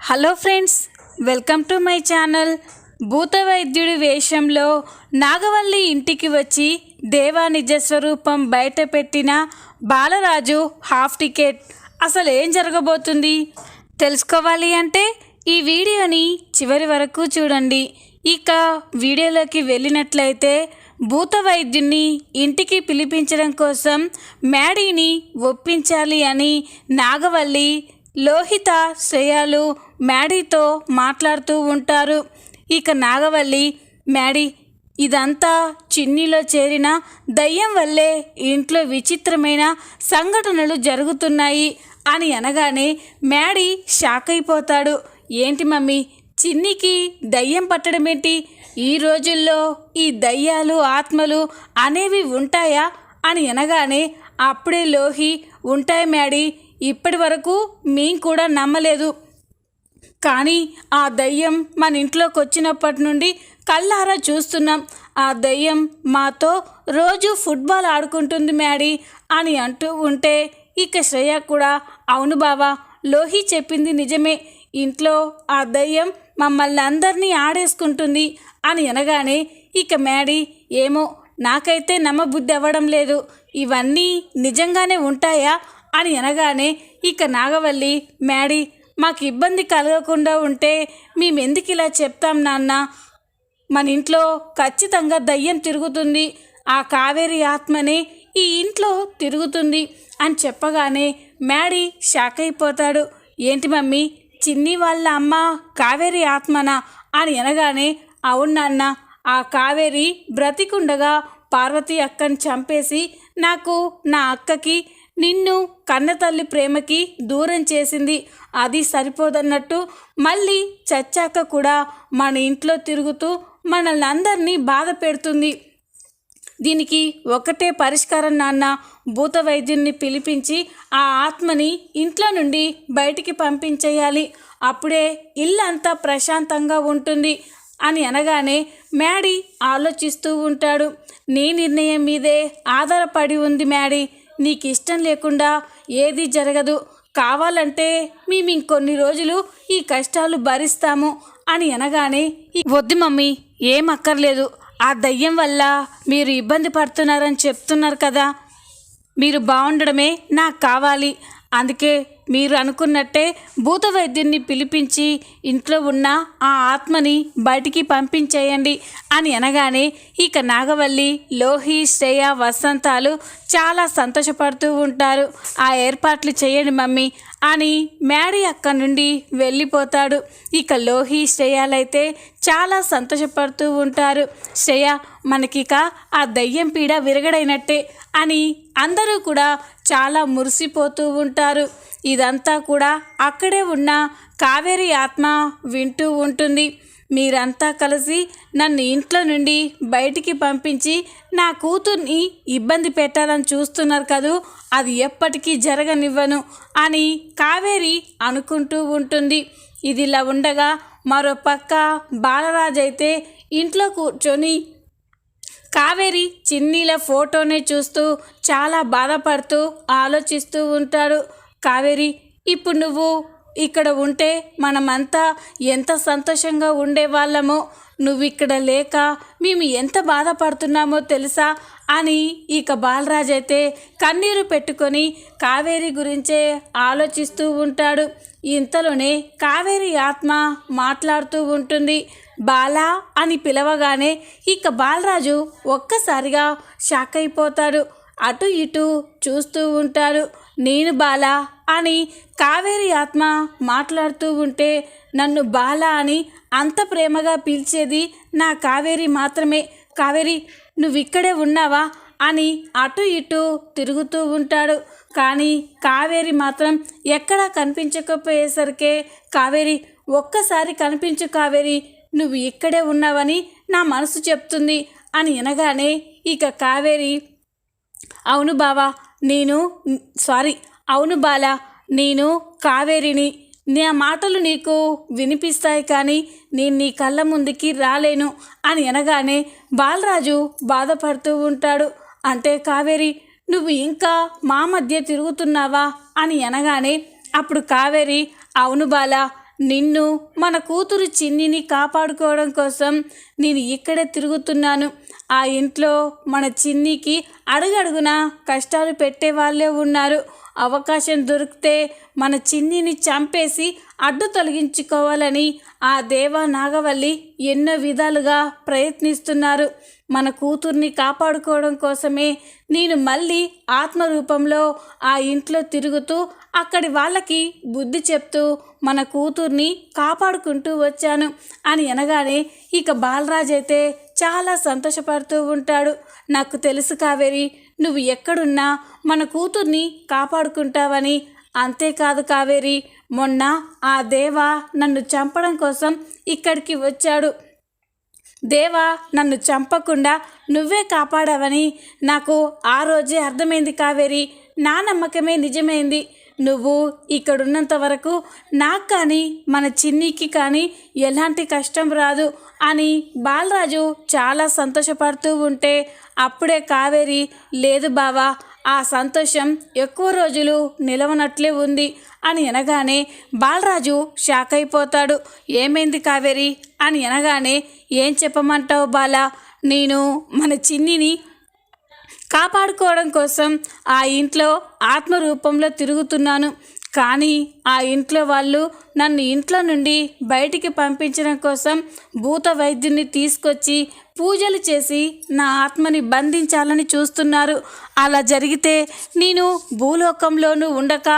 Hello friends, welcome to my channel. భూత వైద్యుడి వేషంలో నాగవల్లి ఇంటికి వచ్చి దేవా నిజ స్వరూపం బయట పెట్టిన బాలరాజు హాఫ్ టికెట్. అసలు ఏం జరగబోతుంది తెలుసుకోవాలి అంటే ఈ వీడియోని చివరి వరకు చూడండి. ఇక వీడియోలోకి వెళ్ళినట్లయితే భూత వైద్యుని ఇంటికి పిలిపించడం కోసం మ్యాడీని ఒప్పించాలి అని నాగవల్లి, లోహిత, శ్రేయాలు మ్యాడీతో మాట్లాడుతూ ఉంటారు. ఇక నాగవల్లి, మ్యాడీ, ఇదంతా చిన్నీలో చేరిన దయ్యం వల్లే ఇంట్లో విచిత్రమైన సంఘటనలు జరుగుతున్నాయి అని అనగానే మ్యాడీ షాక్ అయిపోతాడు. ఏంటి మమ్మీ, చిన్నికి దయ్యం పట్టడం ఏంటి? ఈ రోజుల్లో ఈ దయ్యాలు ఆత్మలు అనేవి ఉంటాయా అని అనగానే అప్పుడే లోహి, ఉంటాయి మ్యాడీ, ఇప్పటి వరకు మేము కూడా నమ్మలేదు, కానీ ఆ దయ్యం మన ఇంట్లోకి వచ్చినప్పటి నుండి కళ్ళారా చూస్తున్నాం. ఆ దయ్యం మాతో రోజు ఫుట్బాల్ ఆడుకుంటుంది మ్యాడీ అని అంటూ ఉంటే ఇక శ్రేయ కూడా, అవును బావా, లోహి చెప్పింది నిజమే, ఇంట్లో ఆ దయ్యం మమ్మల్ని అందరినీ ఆడేసుకుంటుంది అని అనగానే ఇక మ్యాడీ, ఏమో నాకైతే నమ్మబుద్ధి అవ్వడం లేదు, ఇవన్నీ నిజంగానే ఉంటాయా అని అనగానే ఇక నాగవల్లి, మ్యాడీ, మాకు ఇబ్బంది కలగకుండా ఉంటే మేమెందుకు ఇలా చెప్తాం నాన్న, మన ఇంట్లో ఖచ్చితంగా దయ్యం తిరుగుతుంది, ఆ కావేరి ఆత్మనే ఈ ఇంట్లో తిరుగుతుంది అని చెప్పగానే మ్యాడీ షాక్ అయిపోతాడు. ఏంటి మమ్మీ, చిన్ని వాళ్ళ అమ్మ కావేరి ఆత్మనా అని అనగానే, అవును నాన్న, ఆ కావేరి బ్రతికుండగా పార్వతి అక్కని చంపేసి నాకు, నా అక్కకి, నిన్ను కన్నతల్లి ప్రేమకి దూరం చేసింది. అది సరిపోదన్నట్టు మళ్ళీ చచ్చాక కూడా మన ఇంట్లో తిరుగుతూ మనల్ని అందరినీ బాధ పెడుతుంది. దీనికి ఒకటే పరిష్కారం నాన్న, భూత వైద్యుని పిలిపించి ఆ ఆత్మని ఇంట్లో నుండి బయటికి పంపించేయాలి, అప్పుడే ఇల్లంతా ప్రశాంతంగా ఉంటుంది అని అనగానే మ్యాడీ ఆలోచిస్తూ ఉంటాడు. నీ నిర్ణయం మీదే ఆధారపడి ఉంది మ్యాడీ, నీకు ఇష్టం లేకుండా ఏది జరగదు, కావాలంటే మేము ఇంకొన్ని రోజులు ఈ కష్టాలు భరిస్తాము అని అనగానే, వద్దు మమ్మీ, ఏం అక్కర్లేదు, ఆ దయ్యం వల్ల మీరు ఇబ్బంది పడుతున్నారని చెప్తున్నారు కదా, మీరు బాగుండడమే నాకు కావాలి, అందుకే మీరు అనుకున్నట్టే భూత వైద్యుని పిలిపించి ఇంట్లో ఉన్న ఆ ఆత్మని బయటికి పంపించేయండి అని అనగానే ఇక నాగవల్లి, లోహి, శ్రేయ, వసంతాలు చాలా సంతోషపడుతూ ఉంటారు. ఆ ఏర్పాట్లు చేయండి మమ్మీ అని మ్యాడీ అక్కడి నుండి వెళ్ళిపోతాడు. ఇక లోహి, శ్రేయాలైతే చాలా సంతోషపడుతూ ఉంటారు. శ్రేయ, మనకిక ఆ దయ్యం పీడ విరగడైనట్టే అని అందరూ కూడా చాలా మురిసిపోతూ ఉంటారు. ఇదంతా కూడా అక్కడే ఉన్న కావేరి ఆత్మ వింటూ ఉంటుంది. మీరంతా కలిసి నన్ను ఇంట్లో నుండి బయటికి పంపించి నా కూతుర్ని ఇబ్బంది పెట్టాలని చూస్తున్నారు కదూ, అది ఎప్పటికీ జరగనివ్వను అని కావేరి అనుకుంటూ ఉంటుంది. ఇదిలా ఉండగా మరో పక్క బాలరాజు అయితే ఇంట్లో కూర్చొని కావేరి చిన్నీల ఫోటోనే చూస్తూ చాలా బాధపడుతూ ఆలోచిస్తూ ఉంటాడు. కావేరి, ఇప్పుడు నువ్వు ఇక్కడ ఉంటే మనమంతా ఎంత సంతోషంగా ఉండేవాళ్ళమో, నువ్వు ఇక్కడ లేక మేము ఎంత బాధపడుతున్నామో తెలుసా అని ఇక బాలరాజు అయితే కన్నీరు పెట్టుకొని కావేరి గురించే ఆలోచిస్తూ ఉంటాడు. ఇంతలోనే కావేరి ఆత్మ మాట్లాడుతూ ఉంటుంది. బాలా అని పిలవగానే ఇక బాలరాజు ఒక్కసారిగా షాక్ అయిపోతాడు. అటు ఇటు చూస్తూ ఉంటాడు. నేను బాలా అని కావేరి ఆత్మ మాట్లాడుతూ ఉంటే, నన్ను బాలా అని అంత ప్రేమగా పిలిచేది నా కావేరి మాత్రమే, కావేరి నువ్వు ఇక్కడే ఉన్నావా అని అటు ఇటు తిరుగుతూ ఉంటాడు. కానీ కావేరి మాత్రం ఎక్కడా కనిపించకపోయేసరికే, కావేరి ఒక్కసారి కనిపించు కావేరి, నువ్వు ఇక్కడే ఉన్నావని నా మనసు చెప్తుంది అని అనగానే ఇక కావేరి, అవును బావా, అవును బాలా, నేను కావేరిని, నా మాటలు నీకు వినిపిస్తాయి కానీ నేను నీ కళ్ళ ముందుకి రాలేను అని అనగానే బాలరాజు బాధపడుతూ ఉంటాడు. అంటే కావేరి, నువ్వు ఇంకా మా మధ్య తిరుగుతున్నావా అని అనగానే అప్పుడు కావేరి, అవును బాలా, నిన్ను మన కూతురు చిన్నిని కాపాడుకోవడం కోసం నేను ఇక్కడే తిరుగుతున్నాను. ఆ ఇంట్లో మన చిన్నికి అడుగడుగునా కష్టాలు పెట్టే వాళ్ళే ఉన్నారు. అవకాశం దొరికితే మన చిన్నిని చంపేసి అడ్డు తొలగించుకోవాలని ఆ దేవా నాగవల్లి ఎన్నో విధాలుగా ప్రయత్నిస్తున్నారు. మన కూతుర్ని కాపాడుకోవడం కోసమే నేను మళ్ళీ ఆత్మరూపంలో ఆ ఇంట్లో తిరుగుతూ అక్కడి వాళ్ళకి బుద్ధి చెప్తూ మన కూతుర్ని కాపాడుకుంటూ వచ్చాను అని అనగానే ఇక బాలరాజ్ అయితే చాలా సంతోషపడుతూ ఉంటాడు. నాకు తెలుసు కావేరి, నువ్వు ఎక్కడున్నా మన కూతుర్ని కాపాడుకుంటావని. అంతేకాదు కావేరి, మొన్న ఆ దేవా నన్ను చంపడం కోసం ఇక్కడికి వచ్చాడు. దేవా నన్ను చంపకుండా నువ్వే కాపాడావని నాకు ఆ రోజే అర్థమైంది కావేరి. నా నమ్మకమే నిజమైంది. నువ్వు ఇక్కడున్నంత వరకు నాకు కానీ మన చిన్నికి కానీ ఎలాంటి కష్టం రాదు అని బాలరాజు చాలా సంతోషపడుతూ ఉంటే అప్పుడే కావేరి, లేదు బావా, ఆ సంతోషం ఎక్కువ రోజులు నిలవనట్లే ఉంది అని అనగానే బాలరాజు షాక్ అయిపోతాడు. ఏమైంది కావేరి అని అనగానే, ఏం చెప్పమంటావు బాలా, నేను మన చిన్నిని కాపాడుకోవడం కోసం ఆ ఇంట్లో ఆత్మరూపంలో తిరుగుతున్నాను. కానీ ఆ ఇంట్లో వాళ్ళు నన్ను ఇంట్లో నుండి బయటికి పంపించడం కోసం భూత వైద్యుని తీసుకొచ్చి పూజలు చేసి నా ఆత్మని బంధించాలని చూస్తున్నారు. అలా జరిగితే నేను భూలోకంలోనూ ఉండక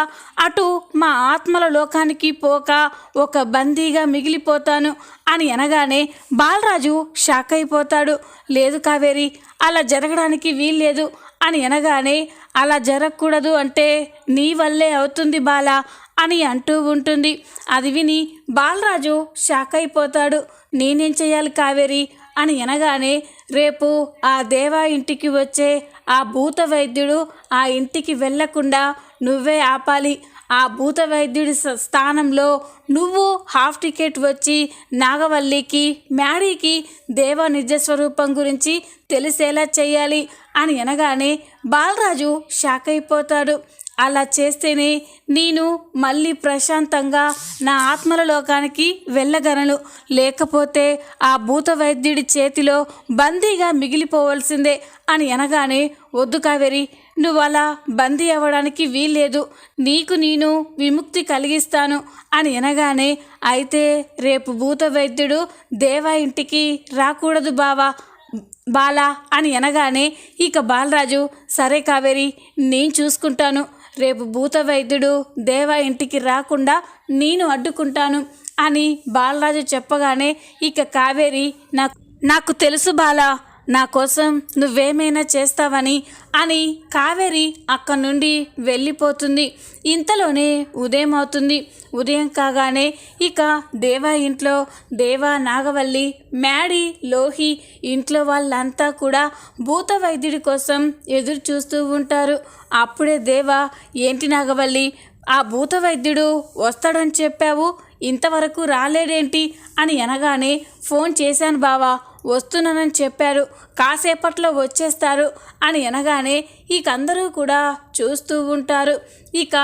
అటు మా ఆత్మల లోకానికి పోక ఒక బందీగా మిగిలిపోతాను అని అనగానే బాలరాజు షాక్ అయిపోతాడు. లేదు కావేరి, అలా జరగడానికి వీల్లేదు అని అనగానే, అలా జరగకూడదు అంటే నీ వల్లే అవుతుంది బాలా అని అంటూ ఉంటుంది. అది విని బాలరాజు షాక్ అయిపోతాడు. నేనేం చేయాలి కావేరి అని అనగానే, రేపు ఆ దేవా ఇంటికి వచ్చే ఆ భూత వైద్యుడు ఆ ఇంటికి వెళ్ళకుండా నువ్వే ఆపాలి. ఆ భూత వైద్యుడి స్థానంలో నువ్వు హాఫ్ టికెట్ వచ్చి నాగవల్లికి, మ్యాడీకి దేవా నిజస్వరూపం గురించి తెలిసేలా చేయాలి అని అనగానే బాలరాజు షాక్ అయిపోతాడు. అలా చేస్తేనే నేను మళ్ళీ ప్రశాంతంగా నా ఆత్మల లోకానికి వెళ్ళగలను. లేకపోతే ఆ భూత వైద్యుడి చేతిలో బందీగా మిగిలిపోవలసిందే అని అనగానే, వద్దు కావేరి, నువ్వు అలా బందీ అవ్వడానికి వీల్లేదు. నీకు నేను విముక్తి కలిగిస్తాను అని అనగానే, అయితే రేపు భూత వైద్యుడు దేవా ఇంటికి రాకూడదు బాలా అని అనగానే ఇక బాలరాజు, సరే కావేరి, నేను చూసుకుంటాను. రేపు భూత వైద్యుడు దేవా ఇంటికి రాకుండా నేను అడ్డుకుంటాను అని బాలరాజు చెప్పగానే ఇక కావేరి, నాకు తెలుసు బాలా, నా కోసం నువ్వేమైనా చేస్తావని అని కావేరి అక్కడి నుండి వెళ్ళిపోతుంది. ఇంతలోనే ఉదయం అవుతుంది. ఉదయం కాగానే ఇక దేవా ఇంట్లో దేవా, నాగవల్లి, మ్యాడీ, లోహి ఇంట్లో వాళ్ళంతా కూడా భూత వైద్యుడి కోసం ఎదురు చూస్తూ ఉంటారు. అప్పుడే దేవా, ఏంటి నాగవల్లి, ఆ భూత వైద్యుడు వస్తాడని చెప్పావు, ఇంతవరకు రాలేడేంటి అని అనగానే, ఫోన్ చేశాను బావా, వస్తున్నానని చెప్పారు, కాసేపట్లో వచ్చేస్తారు అని అనగానే ఇక అందరూ కూడా చూస్తూ ఉంటారు. ఇక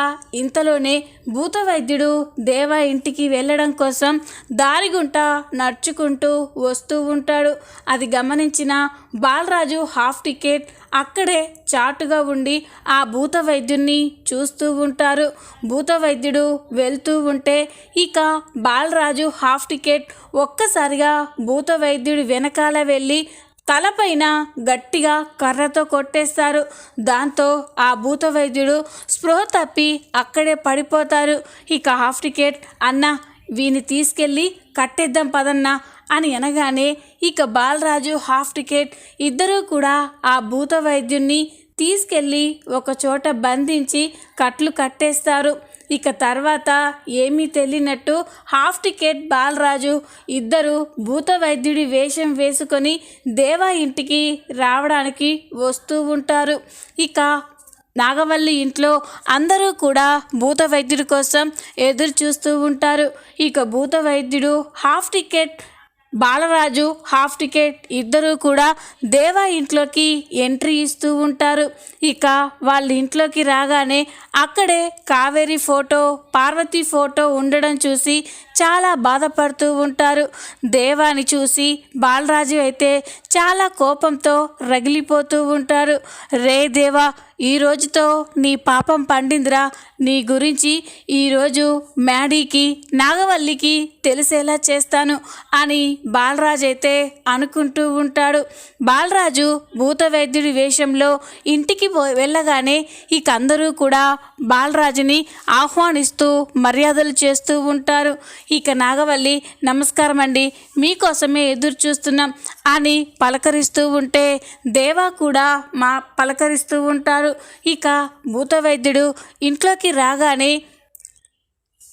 ఇంతలోనే భూత వైద్యుడు దేవా ఇంటికి వెళ్ళడం కోసం దారిగుంట నడుచుకుంటూ వస్తూ ఉంటాడు. అది గమనించిన బాలరాజు హాఫ్ టికెట్ అక్కడే చాటుగా ఉండి ఆ భూత వైద్యున్ని చూస్తూ ఉంటారు. భూత వైద్యుడు వెళ్తూ ఉంటే ఇక బాలరాజు హాఫ్ టికెట్ ఒక్కసారిగా భూత వైద్యుడి వెనకాల వెళ్ళి తలపైన గట్టిగా కర్రతో కొట్టేస్తారు. దాంతో ఆ భూత వైద్యుడు స్పృహ తప్పి అక్కడే పడిపోతారు. ఇక హాఫ్ టికెట్, అన్న వీని తీసుకెళ్ళి కట్టేద్దాం పదన్నా అని అనగానే ఇక బాలరాజు, హాఫ్ టికెట్ ఇద్దరూ కూడా ఆ భూత వైద్యున్ని తీసుకెళ్ళి ఒక చోట బంధించి కట్లు కట్టేస్తారు. ఇక తర్వాత ఏమీ తెలియనట్టు హాఫ్ టికెట్, బాలరాజు ఇద్దరు భూత వైద్యుడి వేషం వేసుకొని దేవా ఇంటికి రావడానికి వస్తూ ఉంటారు. ఇక నాగవల్లి ఇంట్లో అందరూ కూడా భూత వైద్యుడి కోసం ఎదురు చూస్తూ ఉంటారు. ఇక భూత వైద్యుడు, half ticket, Balaraju, half ticket ఇద్దరూ కూడా దేవా ఇంట్లోకి ఎంట్రీ ఇస్తూ ఉంటారు. ఇక వాళ్ళ ఇంట్లోకి రాగానే అక్కడే కావేరి ఫోటో, పార్వతి ఫోటో ఉండడం చూసి చాలా బాధపడుతూ ఉంటారు. దేవాని చూసి బాలరాజు అయితే చాలా కోపంతో రగిలిపోతూ ఉంటారు. రే దేవా, ఈ రోజుతో నీ పాపం పండిందిరా. నీ గురించి ఈరోజు మ్యాడీకి నాగవల్లికి తెలిసేలా చేస్తాను అని బాలరాజు అయితే అనుకుంటూ ఉంటాడు. బాలరాజు భూత వైద్యుడి వేషంలో ఇంటికి వెళ్ళగానే ఇక అందరూ కూడా బాలరాజుని ఆహ్వానిస్తూ మర్యాదలు చేస్తూ ఉంటారు. ఇక నాగవల్లి, నమస్కారం అండి, మీకోసమే ఎదురు చూస్తున్నాం అని పలకరిస్తూ ఉంటే దేవా కూడా పలకరిస్తూ ఉంటారు. ఇక భూత వైద్యుడు ఇంట్లోకి రాగానే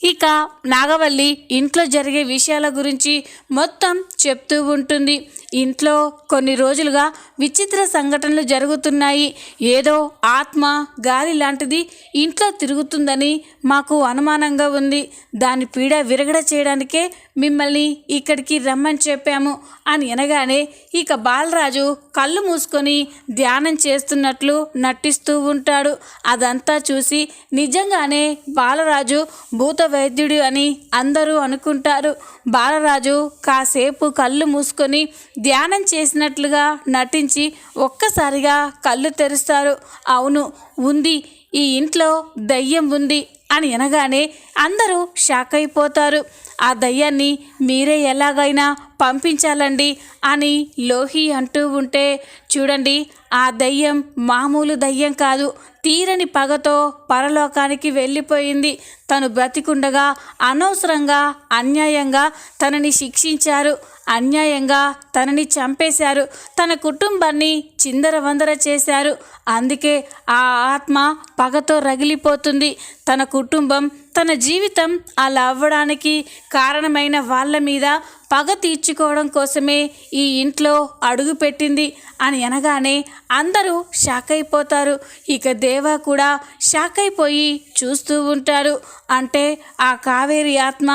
ఇక నాగవల్లి ఇంట్లో జరిగే విషయాల గురించి మొత్తం చెప్తూ ఉంటుంది. ఇంట్లో కొన్ని రోజులుగా విచిత్ర సంఘటనలు జరుగుతున్నాయి. ఏదో ఆత్మ గాలి లాంటిది ఇంట్లో తిరుగుతుందని మాకు అనుమానంగా ఉంది. దాని పీడ విరగడ చేయడానికే మిమ్మల్ని ఇక్కడికి రమ్మని చెప్పాము అని అనగానే ఇక బాలరాజు కళ్ళు మూసుకొని ధ్యానం చేస్తున్నట్లు నటిస్తూ ఉంటాడు. అదంతా చూసి నిజంగానే బాలరాజు భూత వైద్యుడు అని అందరూ అనుకుంటారు. బాలరాజు కాసేపు కళ్ళు మూసుకొని ధ్యానం చేసినట్లుగా నటించి ఒక్కసారిగా కళ్ళు తెరుస్తారు. అవును, ఉంది, ఈ ఇంట్లో దయ్యం ఉంది అని అనగానే అందరూ షాక్ అయిపోతారు. ఆ దయ్యాన్ని మీరే ఎలాగైనా పంపించాలండి అని లోహి అంటూ ఉంటే, చూడండి, ఆ దయ్యం మామూలు దయ్యం కాదు, తీరని పగతో పరలోకానికి వెళ్ళిపోయింది. తను బ్రతికుండగా అనవసరంగా అన్యాయంగా తనని శిక్షించారు, అన్యాయంగా తనని చంపేశారు, తన కుటుంబాన్ని చిందరవందర చేశారు. అందుకే ఆ ఆత్మ పగతో రగిలిపోతుంది. తన కుటుంబం, తన జీవితం అలా అవ్వడానికి కారణమైన వాళ్ళ మీద పగ తీర్చుకోవడం కోసమే ఈ ఇంట్లో అడుగుపెట్టింది అని అనగానే అందరూ షాక్ అయిపోతారు. ఇక దేవా కూడా షాక్ అయిపోయి చూస్తూ ఉంటారు. అంటే ఆ కావేరి ఆత్మ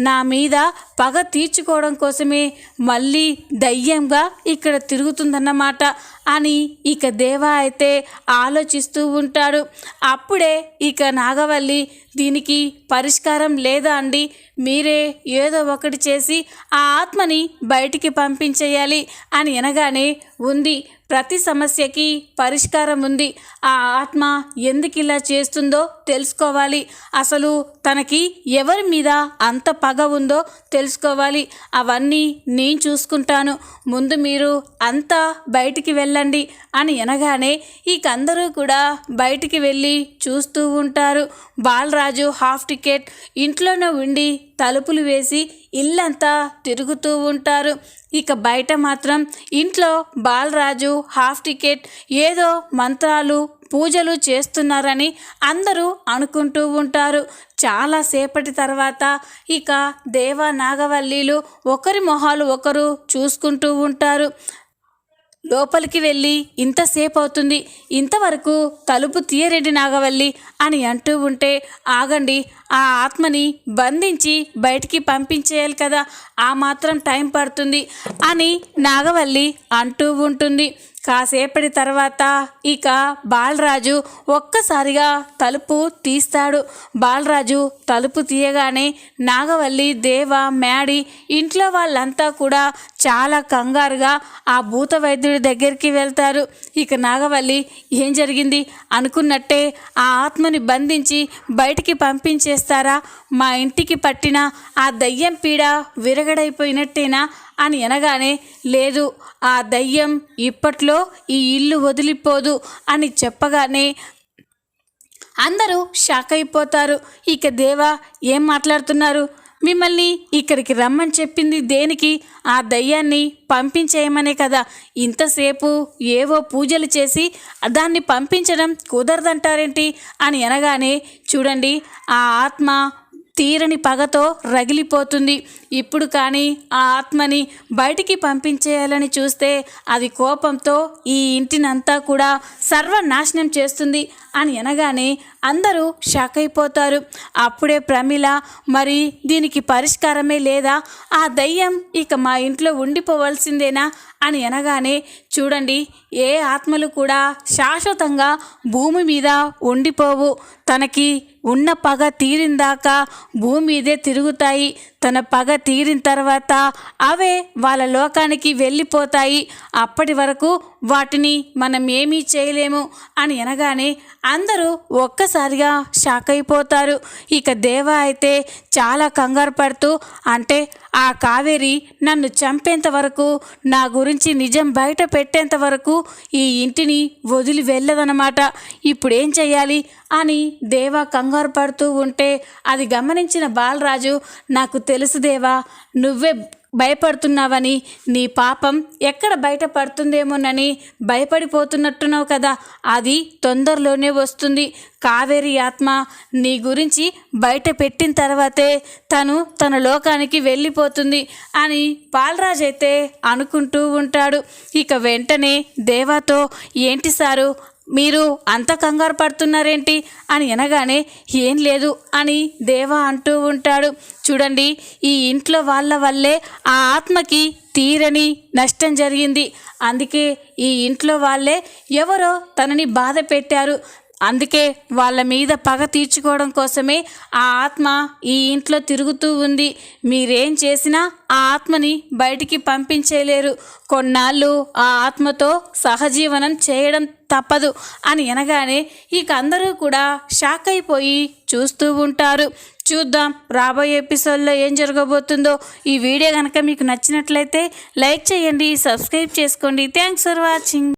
నా మీద పగ తీర్చుకోవడం కోసమే మళ్ళీ దయ్యంగా ఇక్కడ తిరుగుతుందన్నమాట అని ఇక దేవా అయితే ఆలోచిస్తూ ఉంటాడు. అప్పుడే ఇక నాగవల్లి, దీనికి పరిష్కారం లేదా అండి, మీరే ఏదో ఒకటి చేసి ఆ ఆత్మని బయటికి పంపించేయాలి అని అనగానే, ఉంది, ప్రతి సమస్యకి పరిష్కారం ఉంది. ఆ ఆత్మ ఎందుకు ఇలా చేస్తుందో తెలుసుకోవాలి. అసలు తనకి ఎవరి మీద అంత పగ ఉందో తెలుసుకోవాలి. అవన్నీ నేను చూసుకుంటాను. ముందు మీరు అంతా బయటికి వెళ్ళండి అని అనగానే ఇక అందరూ కూడా బయటికి వెళ్ళి చూస్తూ ఉంటారు. బాలరాజు హాఫ్ టికెట్ ఇంట్లోనే ఉండి తలుపులు వేసి ఇల్లంతా తిరుగుతూ ఉంటారు. ఇక బయట మాత్రం ఇంట్లో బాలరాజు హాఫ్ టికెట్ ఏదో మంత్రాలు పూజలు చేస్తున్నారని అందరూ అనుకుంటూ ఉంటారు. చాలాసేపటి తర్వాత ఇక దేవ నాగవల్లిలు ఒకరి మొహాలు ఒకరు చూసుకుంటూ ఉంటారు. లోపలికి వెళ్ళి ఇంతసేపు అవుతుంది, ఇంతవరకు తలుపు తీయరెడ్డి నాగవల్లి అని అంటూ ఉంటే, ఆగండి, ఆ ఆత్మని బంధించి బయటికి పంపించేయాలి కదా, ఆ మాత్రం టైం పడుతుంది అని నాగవల్లి అంటూ ఉంటుంది. కాసేపటి తర్వాత ఇక బాలరాజు ఒక్కసారిగా తలుపు తీస్తాడు. బాలరాజు తలుపు తీయగానే నాగవల్లి, దేవ, మ్యాడీ ఇంట్లో వాళ్ళంతా కూడా చాలా కంగారుగా ఆ భూత వైద్యుడి దగ్గరికి వెళ్తారు. ఇక నాగవల్లి, ఏం జరిగింది? అనుకున్నట్టే ఆ ఆత్మని బంధించి బయటికి పంపించేస్తారా? మా ఇంటికి పట్టిన ఆ దయ్యం పీడ విరగడైపోయినట్టేనా అని అనగానే, లేదు, ఆ దయ్యం ఇప్పట్లో ఈ ఇల్లు వదిలిపోదు అని చెప్పగానే అందరూ షాక్ అయిపోతారు. ఇక దేవా, ఏం మాట్లాడుతున్నారు? మిమ్మల్ని ఇక్కడికి రమ్మని చెప్పింది దేనికి? ఆ దయ్యాన్ని పంపించేయమనే కదా. ఇంతసేపు ఏవో పూజలు చేసి దాన్ని పంపించడం కుదరదంటారేంటి అని అనగానే, చూడండి, ఆ ఆత్మ తీరని పగతో రగిలిపోతుంది. ఇప్పుడు కానీ ఆ ఆత్మని బయటికి పంపించేయాలని చూస్తే అది కోపంతో ఈ ఇంటినంతా కూడా సర్వనాశనం చేస్తుంది అని అనగానే అందరూ షాక్ అయిపోతారు. అప్పుడే ప్రమిళ, మరి దీనికి పరిష్కారమే లేదా? ఆ దయ్యం ఇక మా ఇంట్లో ఉండిపోవాల్సిందేనా అని అనగానే, చూడండి, ఏ ఆత్మలు కూడా శాశ్వతంగా భూమి మీద ఉండిపోవు. తనకి ఉన్న పగ తీరిందాకా భూమి మీదే తిరుగుతాయి. తన పగ తీరిన తర్వాత అవే వాళ్ళ లోకానికి వెళ్ళిపోతాయి. అప్పటి వరకు వాటిని మనం ఏమీ చేయలేము అని అనగానే అందరూ ఒక్కసారిగా షాక్ అయిపోతారు. ఇక దేవ అయితే చాలా కంగారు పడుతూ, అంటే ఆ కావేరి నన్ను చంపేంత వరకు, నా గురించి నిజం బయట పెట్టేంత వరకు ఈ ఇంటిని వదిలి వెళ్ళదన్నమాట. ఇప్పుడేం చెయ్యాలి అని దేవా కంగారు పడుతూ ఉంటే అది గమనించిన బాలరాజు, నాకు తెలుసు దేవా, నువ్వే భయపడుతున్నావని, నీ పాపం ఎక్కడ బయటపడుతుందేమోనని భయపడిపోతున్నట్టున్నావు కదా, అది తొందరలోనే వస్తుంది. కావేరి ఆత్మ నీ గురించి బయట పెట్టిన తర్వాతే తన లోకానికి వెళ్ళిపోతుంది అని బాలరాజు అయితే అనుకుంటూ ఉంటాడు. ఇక వెంటనే దేవాతో, ఏంటి సారు మీరు అంత కంగారు పడుతున్నారేంటి అని అనగానే, ఏం లేదు అని దేవా అంటూ ఉంటాడు. చూడండి, ఈ ఇంట్లో వాళ్ళ వల్లే ఆ ఆత్మకి తీరని నష్టం జరిగింది. అందుకే ఈ ఇంట్లో వాళ్ళే ఎవరో తనని బాధ పెట్టారు. అందుకే వాళ్ళ మీద పగ తీర్చుకోవడం కోసమే ఆ ఆత్మ ఈ ఇంట్లో తిరుగుతూ ఉంది. మీరేం చేసినా ఆ ఆత్మని బయటికి పంపించేయలేరు. కొన్నాళ్ళు ఆ ఆత్మతో సహజీవనం చేయడం తప్పదు అని అనగానే ఇక అందరూ కూడా షాక్ అయిపోయి చూస్తూ ఉంటారు. చూద్దాం రాబోయే ఎపిసోడ్లో ఏం జరగబోతుందో. ఈ వీడియో కనుక మీకు నచ్చినట్లయితే లైక్ చేయండి, సబ్స్క్రైబ్ చేసుకోండి. Thanks for watching.